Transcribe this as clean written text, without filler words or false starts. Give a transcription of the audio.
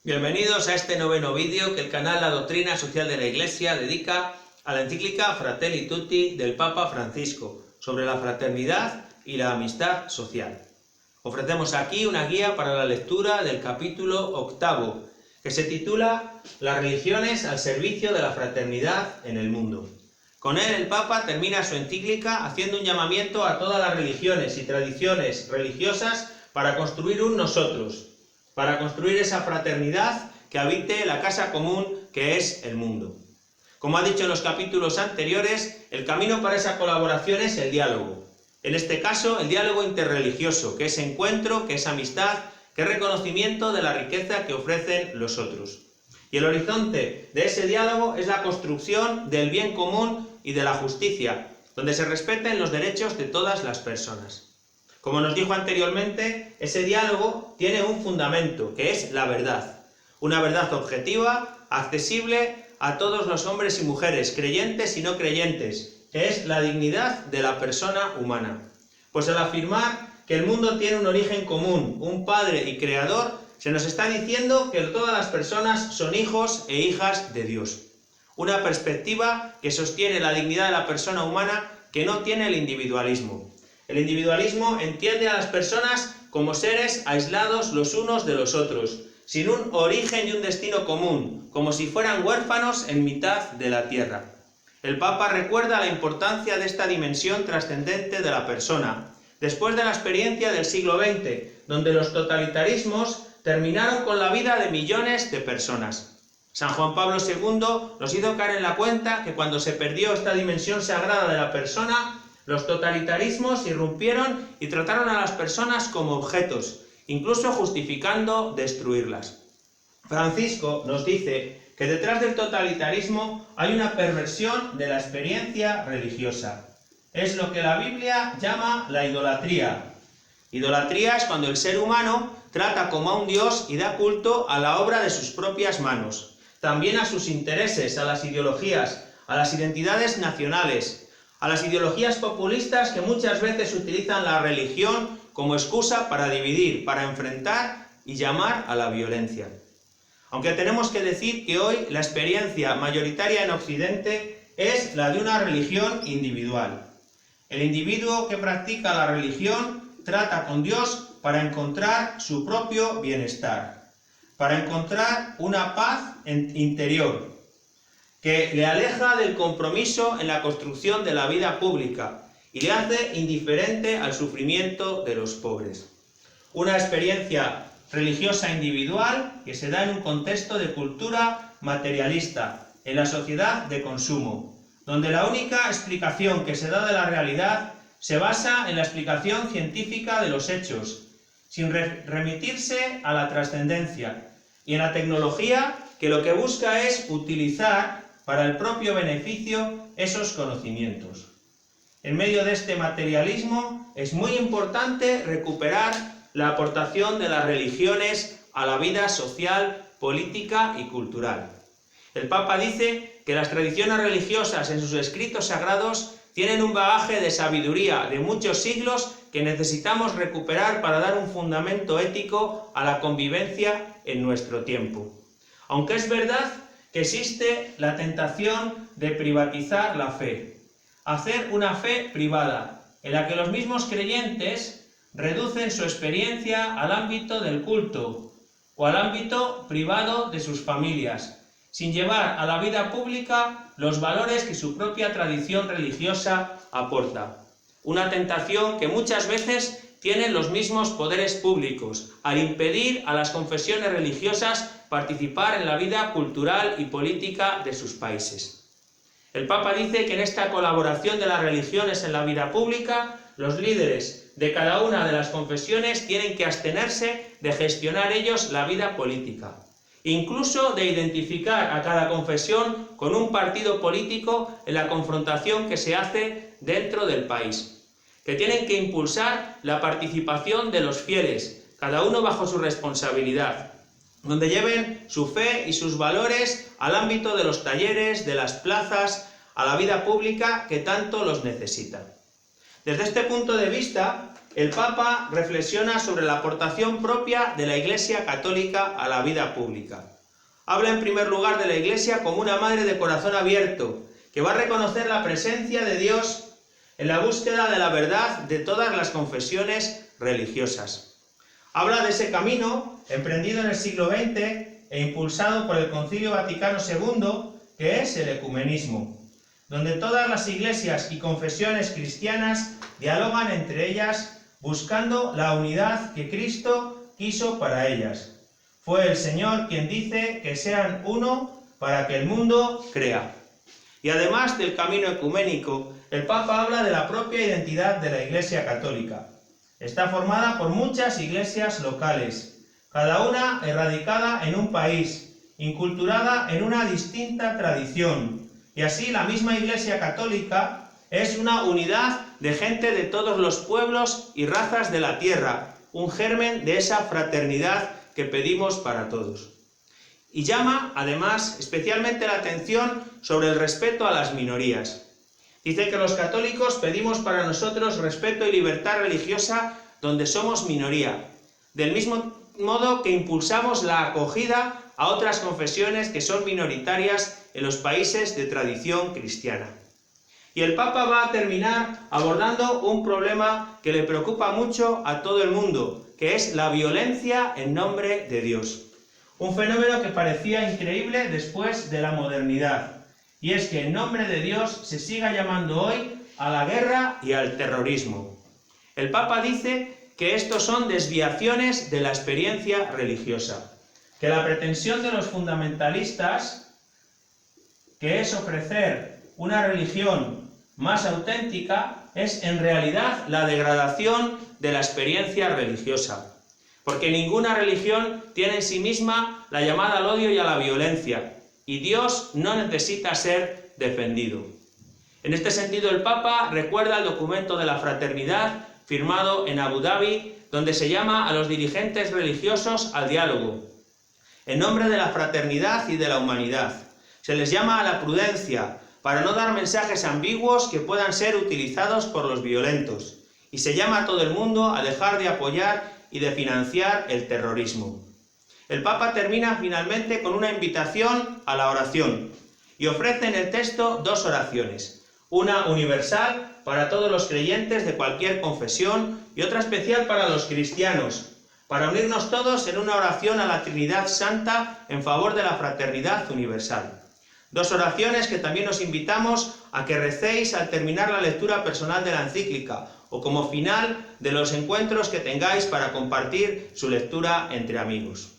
Bienvenidos a este noveno vídeo que el canal La Doctrina Social de la Iglesia dedica a la encíclica Fratelli Tutti del Papa Francisco sobre la fraternidad y la amistad social. Ofrecemos aquí una guía para la lectura del capítulo 8, que se titula Las religiones al servicio de la fraternidad en el mundo. Con él el Papa termina su encíclica haciendo un llamamiento a todas las religiones y tradiciones religiosas para construir un nosotros, para construir esa fraternidad que habite la casa común que es el mundo. Como ha dicho en los capítulos anteriores, el camino para esa colaboración es el diálogo. En este caso, el diálogo interreligioso, que es encuentro, que es amistad, que es reconocimiento de la riqueza que ofrecen los otros. Y el horizonte de ese diálogo es la construcción del bien común y de la justicia, donde se respeten los derechos de todas las personas. Como nos dijo anteriormente, ese diálogo tiene un fundamento, que es la verdad. Una verdad objetiva, accesible a todos los hombres y mujeres, creyentes y no creyentes, que es la dignidad de la persona humana. Pues al afirmar que el mundo tiene un origen común, un Padre y Creador, se nos está diciendo que todas las personas son hijos e hijas de Dios. Una perspectiva que sostiene la dignidad de la persona humana, que no tiene el individualismo. El individualismo entiende a las personas como seres aislados los unos de los otros, sin un origen y un destino común, como si fueran huérfanos en mitad de la tierra. El Papa recuerda la importancia de esta dimensión trascendente de la persona, después de la experiencia del siglo XX, donde los totalitarismos terminaron con la vida de millones de personas. San Juan Pablo II nos hizo caer en la cuenta que cuando se perdió esta dimensión sagrada de la persona, los totalitarismos irrumpieron y trataron a las personas como objetos, incluso justificando destruirlas. Francisco nos dice que detrás del totalitarismo hay una perversión de la experiencia religiosa. Es lo que la Biblia llama la idolatría. Idolatría es cuando el ser humano trata como a un dios y da culto a la obra de sus propias manos, también a sus intereses, a las ideologías, a las identidades nacionales, a las ideologías populistas que muchas veces utilizan la religión como excusa para dividir, para enfrentar y llamar a la violencia. Aunque tenemos que decir que hoy la experiencia mayoritaria en Occidente es la de una religión individual. El individuo que practica la religión trata con Dios para encontrar su propio bienestar, para encontrar una paz interior, que le aleja del compromiso en la construcción de la vida pública y le hace indiferente al sufrimiento de los pobres. Una experiencia religiosa individual que se da en un contexto de cultura materialista, en la sociedad de consumo, donde la única explicación que se da de la realidad se basa en la explicación científica de los hechos, sin remitirse a la trascendencia, y en la tecnología que lo que busca es utilizar para el propio beneficio esos conocimientos. En medio de este materialismo es muy importante recuperar la aportación de las religiones a la vida social, política y cultural. El Papa dice que las tradiciones religiosas en sus escritos sagrados tienen un bagaje de sabiduría de muchos siglos que necesitamos recuperar para dar un fundamento ético a la convivencia en nuestro tiempo. Aunque es verdad que existe la tentación de privatizar la fe, hacer una fe privada, en la que los mismos creyentes reducen su experiencia al ámbito del culto o al ámbito privado de sus familias, sin llevar a la vida pública los valores que su propia tradición religiosa aporta. Una tentación que muchas veces tienen los mismos poderes públicos, al impedir a las confesiones religiosas participar en la vida cultural y política de sus países. El Papa dice que en esta colaboración de las religiones en la vida pública, los líderes de cada una de las confesiones tienen que abstenerse de gestionar ellos la vida política, incluso de identificar a cada confesión con un partido político en la confrontación que se hace dentro del país, que tienen que impulsar la participación de los fieles, cada uno bajo su responsabilidad, donde lleven su fe y sus valores al ámbito de los talleres, de las plazas, a la vida pública que tanto los necesita. Desde este punto de vista, el Papa reflexiona sobre la aportación propia de la Iglesia católica a la vida pública. Habla en primer lugar de la Iglesia como una madre de corazón abierto, que va a reconocer la presencia de Dios en la búsqueda de la verdad de todas las confesiones religiosas. Habla de ese camino emprendido en el siglo XX e impulsado por el Concilio Vaticano II, que es el ecumenismo, donde todas las iglesias y confesiones cristianas dialogan entre ellas buscando la unidad que Cristo quiso para ellas. Fue el Señor quien dice que sean uno para que el mundo crea. Y además del camino ecuménico, el Papa habla de la propia identidad de la Iglesia católica. Está formada por muchas iglesias locales, cada una erradicada en un país, inculturada en una distinta tradición. Y así la misma Iglesia católica es una unidad de gente de todos los pueblos y razas de la tierra, un germen de esa fraternidad que pedimos para todos. Y llama, además, especialmente la atención sobre el respeto a las minorías. Dice que los católicos pedimos para nosotros respeto y libertad religiosa donde somos minoría, del mismo modo que impulsamos la acogida a otras confesiones que son minoritarias en los países de tradición cristiana. Y el Papa va a terminar abordando un problema que le preocupa mucho a todo el mundo, que es la violencia en nombre de Dios. Un fenómeno que parecía increíble después de la modernidad, y es que en nombre de Dios se siga llamando hoy a la guerra y al terrorismo. El Papa dice que estos son desviaciones de la experiencia religiosa, que la pretensión de los fundamentalistas, que es ofrecer una religión más auténtica, es en realidad la degradación de la experiencia religiosa, porque ninguna religión tiene en sí misma la llamada al odio y a la violencia, y Dios no necesita ser defendido. En este sentido, el Papa recuerda el documento de la fraternidad firmado en Abu Dhabi, donde se llama a los dirigentes religiosos al diálogo, en nombre de la fraternidad y de la humanidad. Se les llama a la prudencia, para no dar mensajes ambiguos que puedan ser utilizados por los violentos, y se llama a todo el mundo a dejar de apoyar y de financiar el terrorismo. El Papa termina finalmente con una invitación a la oración y ofrece en el texto dos oraciones, una universal para todos los creyentes de cualquier confesión y otra especial para los cristianos, para unirnos todos en una oración a la Trinidad Santa en favor de la fraternidad universal. Dos oraciones que también os invitamos a que recéis al terminar la lectura personal de la encíclica o como final de los encuentros que tengáis para compartir su lectura entre amigos.